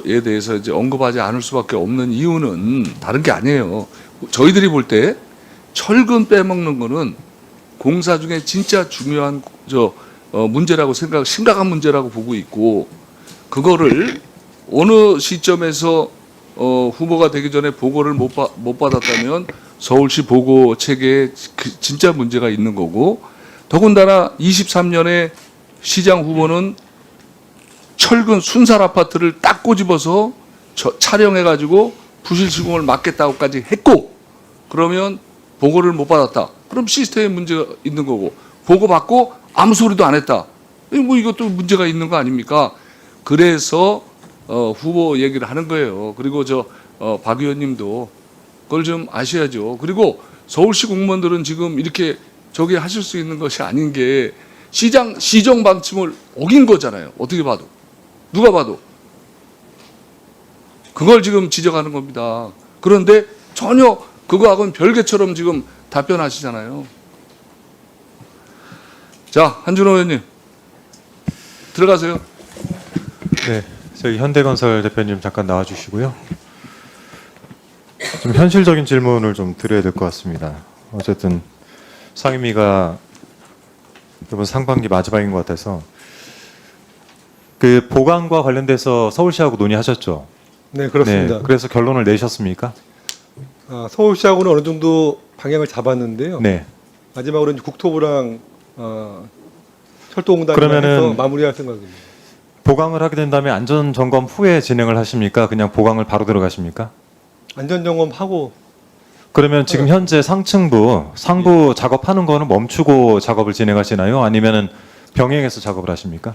후보에 대해서 이제 언급하지 않을 수밖에 없는 이유는 다른 게 아니에요. 저희들이 볼 때 철근 빼먹는 거는 공사 중에 진짜 중요한 문제라고 심각한 문제라고 보고 있고, 그거를 어느 시점에서 후보가 되기 전에 보고를 못 받았다면 서울시 보고 체계에 진짜 문제가 있는 거고, 더군다나 23년에 시장 후보는 철근 순살 아파트를 딱 꼬집어서 촬영해가지고 부실 시공을 막겠다고까지 했고, 그러면 보고를 못 받았다. 그럼 시스템에 문제가 있는 거고, 보고 받고 아무 소리도 안 했다. 뭐 이것도 문제가 있는 거 아닙니까? 그래서 후보 얘기를 하는 거예요. 그리고 박 의원님도 그걸 좀 아셔야죠. 그리고 서울시 공무원들은 지금 이렇게 저기 하실 수 있는 것이 아닌 게 시정 방침을 어긴 거잖아요. 어떻게 봐도. 누가 봐도. 그걸 지금 지적하는 겁니다. 그런데 전혀 그거하고는 별개처럼 지금 답변하시잖아요. 자, 한준호 의원님. 들어가세요. 네, 저희 현대건설 대표님 잠깐 나와주시고요. 좀 현실적인 질문을 좀 드려야 될 것 같습니다. 어쨌든 상임위가 이번 상반기 마지막인 것 같아서 그 보강과 관련돼서 서울시하고 논의하셨죠? 네, 그렇습니다. 네, 그래서 결론을 내셨습니까? 서울시하고는 어느 정도 방향을 잡았는데요. 네. 마지막으로 이제 국토부랑 철도공단이랑 해서 그러면은 마무리할 생각입니다. 보강을 하게 된 다음에 안전 점검 후에 진행을 하십니까? 그냥 보강을 바로 들어가십니까? 안전점검하고 그러면 지금 현재 상층부, 상부 작업하는 거는 멈추고 작업을 진행하시나요? 아니면은 병행해서 작업을 하십니까?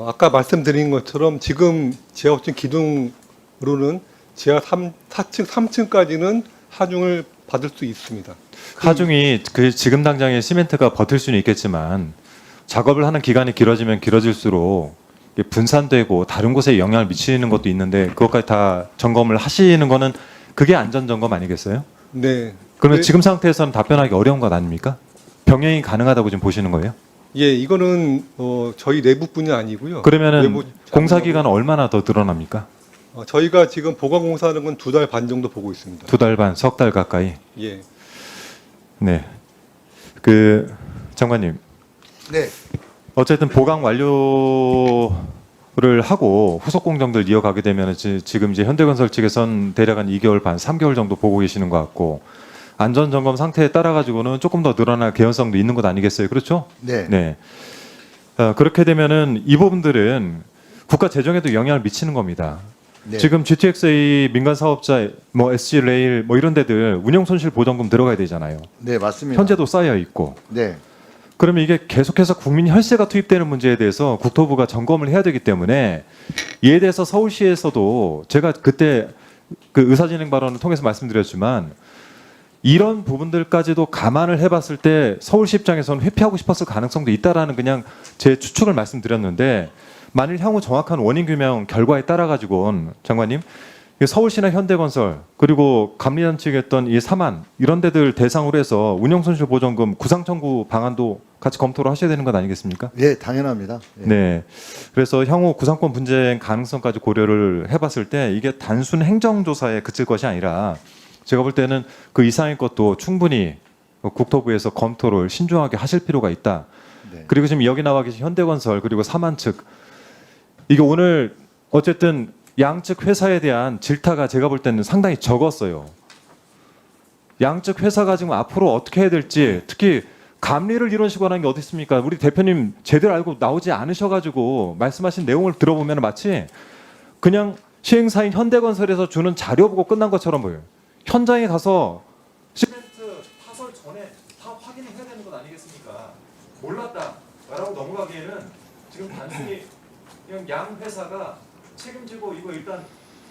아까 말씀드린 것처럼 지금 지하호칭 기둥으로는 지하 4층, 3층까지는 하중을 받을 수 있습니다. 하중이 그 지금 당장에 시멘트가 버틸 수는 있겠지만 작업을 하는 기간이 길어지면 길어질수록 이게 분산되고 다른 곳에 영향을 미치는 것도 있는데 그것까지 다 점검을 하시는 거는 그게 안전 점검 아니겠어요? 네. 그러면 지금 상태에서는 답변하기 어려운 것 아닙니까? 병행이 가능하다고 지금 보시는 거예요? 예, 이거는 저희 내부뿐이 아니고요. 그러면은 외부 공사 기간은 얼마나 더 늘어납니까? 저희가 지금 보강 공사하는 건 2달 반 정도 보고 있습니다. 2달 반, 석 달 가까이. 예. 네. 그 장관님. 네. 어쨌든 보강 완료를 하고 후속 공정들 이어가게 되면 지금 이제 현대건설 측에선 대략 한 2개월 반, 3개월 정도 보고 계시는 것 같고 안전 점검 상태에 따라 가지고는 조금 더 늘어날 개연성도 있는 것 아니겠어요? 그렇죠? 네. 네. 그렇게 되면은 이 부분들은 국가 재정에도 영향을 미치는 겁니다. 네. 지금 GTX-A 민간 사업자, 뭐 SG 레일, 뭐 이런 데들 운영 손실 보전금 들어가야 되잖아요. 네, 맞습니다. 현재도 쌓여 있고. 네. 그러면 이게 계속해서 국민 혈세가 투입되는 문제에 대해서 국토부가 점검을 해야 되기 때문에 이에 대해서 서울시에서도 제가 그때 그 의사진행 발언을 통해서 말씀드렸지만 이런 부분들까지도 감안을 해봤을 때 서울시 입장에서는 회피하고 싶었을 가능성도 있다라는 그냥 제 추측을 말씀드렸는데 만일 향후 정확한 원인 규명 결과에 따라 가지고는 장관님 서울시나 현대건설 그리고 감리단 측에 했던 이 사만 이런 데들 대상으로 해서 운영손실보전금 구상 청구 방안도 같이 검토를 하셔야 되는 것 아니겠습니까? 네, 당연합니다. 네. 네. 그래서 향후 구상권 분쟁 가능성까지 고려를 해봤을 때 이게 단순 행정조사에 그칠 것이 아니라 제가 볼 때는 그 이상의 것도 충분히 국토부에서 검토를 신중하게 하실 필요가 있다. 네. 그리고 지금 여기 나와 계신 현대건설 그리고 사만 측 이게 오늘 어쨌든 양측 회사에 대한 질타가 제가 볼 때는 상당히 적었어요. 양측 회사가 지금 앞으로 어떻게 해야 될지 특히 감리를 이런 식으로 하는 게 어디 있습니까? 우리 대표님 제대로 알고 나오지 않으셔가지고 말씀하신 내용을 들어보면 마치 그냥 시행사인 현대건설에서 주는 자료 보고 끝난 것처럼 보여요. 현장에 가서 시멘트 파설 전에 다 확인을 해야 되는 것 아니겠습니까? 몰랐다라고 넘어가기에는 지금 단순히 그냥 양 회사가 책임지고 이거 일단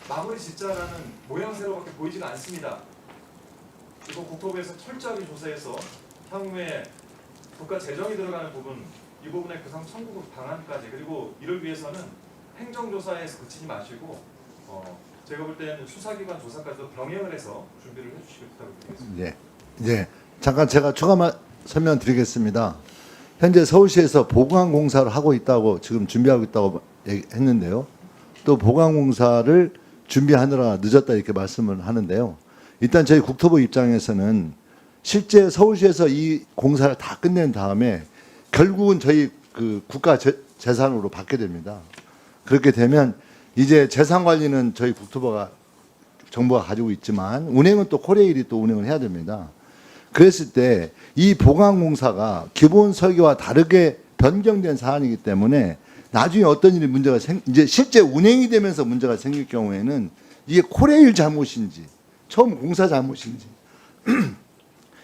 마무리 짓자라는 모양새로밖에 보이지가 않습니다. 이거 국토부에서 철저하게 조사해서 향후에 국가 재정이 들어가는 부분 이 부분의 구상 청구 방안까지 그리고 이를 위해서는 행정조사에서 그치지 마시고 제가 볼 때는 수사기관 조사까지도 병행을 해서 준비를 해주시길 부탁드리겠습니다. 네. 네. 잠깐 제가 추가 설명드리겠습니다. 현재 서울시에서 보강 공사를 하고 있다고 지금 준비하고 있다고 했는데요. 또 보강공사를 준비하느라 늦었다 이렇게 말씀을 하는데요. 일단 저희 국토부 입장에서는 실제 서울시에서 이 공사를 다 끝낸 다음에 결국은 저희 그 국가 재산으로 받게 됩니다. 그렇게 되면 이제 재산 관리는 저희 국토부가 정부가 가지고 있지만 운행은 또 코레일이 또 운행을 해야 됩니다. 그랬을 때 이 보강공사가 기본 설계와 다르게 변경된 사안이기 때문에 나중에 어떤 일이 문제가 이제 실제 운행이 되면서 문제가 생길 경우에는 이게 코레일 잘못인지 처음 공사 잘못인지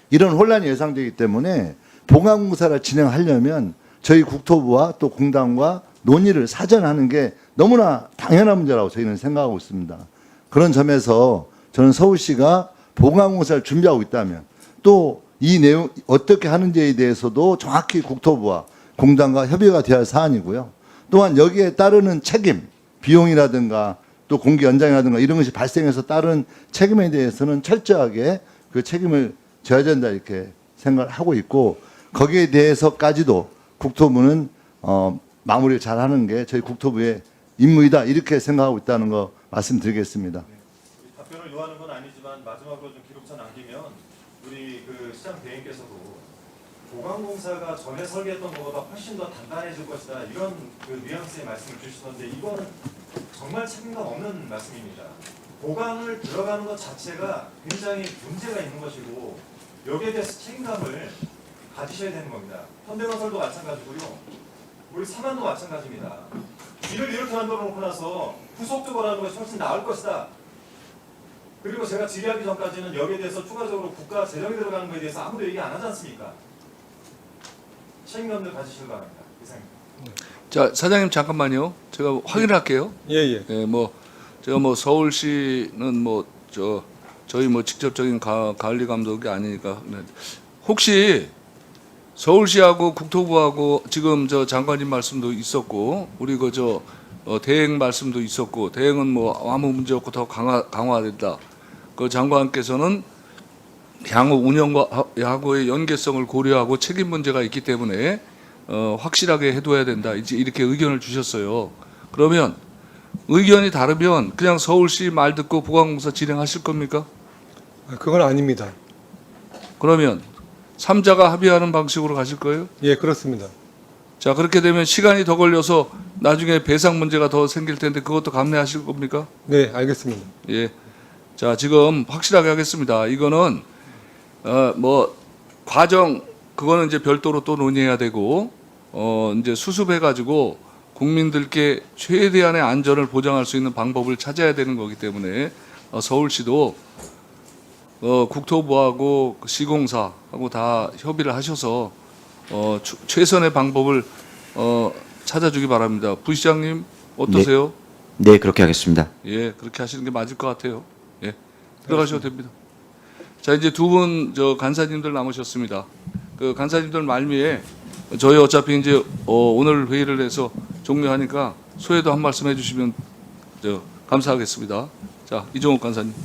이런 혼란이 예상되기 때문에 보강공사를 진행하려면 저희 국토부와 또 공단과 논의를 사전하는 게 너무나 당연한 문제라고 저희는 생각하고 있습니다. 그런 점에서 저는 서울시가 보강공사를 준비하고 있다면 또 이 내용 어떻게 하는지에 대해서도 정확히 국토부와 공단과 협의가 되어야 할 사안이고요. 또한 여기에 따르는 책임, 비용이라든가 또 공기 연장이라든가 이런 것이 발생해서 따른 책임에 대해서는 철저하게 그 책임을 져야 된다 이렇게 생각을 하고 있고 거기에 대해서까지도 국토부는 마무리를 잘하는 게 저희 국토부의 임무이다 이렇게 생각하고 있다는 거 말씀드리겠습니다. 답변을 요하는 건 아니지만 마지막으로 좀 기록차 남기면 우리 그 시장 대행께서도 보강공사가 전에 설계했던 것보다 훨씬 더 단단해질 것이다 이런 그 뉘앙스의 말씀을 주시던데 이거는 정말 책임감 없는 말씀입니다. 보강을 들어가는 것 자체가 굉장히 문제가 있는 것이고 여기에 대해서 책임감을 가지셔야 되는 겁니다. 현대건설도 마찬가지고요. 우리 삼안도 마찬가지입니다. 일을 이렇게 만들어 놓고 나서 후속적으로 하는 것이 훨씬 나을 것이다. 그리고 제가 질의하기 전까지는 여기에 대해서 추가적으로 국가 재정이 들어가는 것에 대해서 아무도 얘기 안 하지 않습니까? 책임감을 가지시기 바랍니다. 이상입니다. 자, 사장님 잠깐만요. 제가 확인을 할게요. 예. 예, 뭐 제가 뭐 서울시는 뭐 저희 뭐 직접적인 관리 감독이 아니니까 네. 혹시 서울시하고 국토부하고 지금 저 장관님 말씀도 있었고 우리 그 대행 말씀도 있었고 대행은 뭐 아무 문제 없고 더 강화된다. 그 장관께서는 향후 운영과 하고의 연계성을 고려하고 책임 문제가 있기 때문에 확실하게 해둬야 된다. 이제 이렇게 의견을 주셨어요. 그러면 의견이 다르면 그냥 서울시 말 듣고 보강공사 진행하실 겁니까? 그건 아닙니다. 그러면 3자가 합의하는 방식으로 가실 거예요? 예, 그렇습니다. 자, 그렇게 되면 시간이 더 걸려서 나중에 배상 문제가 더 생길 텐데 그것도 감내하실 겁니까? 네, 알겠습니다. 예. 자, 지금 확실하게 하겠습니다. 이거는 뭐 과정 그거는 이제 별도로 또 논의해야 되고 이제 수습해 가지고 국민들께 최대한의 안전을 보장할 수 있는 방법을 찾아야 되는 거기 때문에 서울시도 국토부하고 시공사하고 다 협의를 하셔서 최선의 방법을 찾아주기 바랍니다. 부시장님 어떠세요? 네, 그렇게 하겠습니다. 예, 그렇게 하시는 게 맞을 것 같아요. 예, 들어가셔도 됩니다. 자, 이제 두 분 간사님들 남으셨습니다. 그 간사님들 말미에 저희 어차피 이제 오늘 회의를 해서 종료하니까 소회도 한 말씀 해주시면 감사하겠습니다. 자, 이종욱 간사님.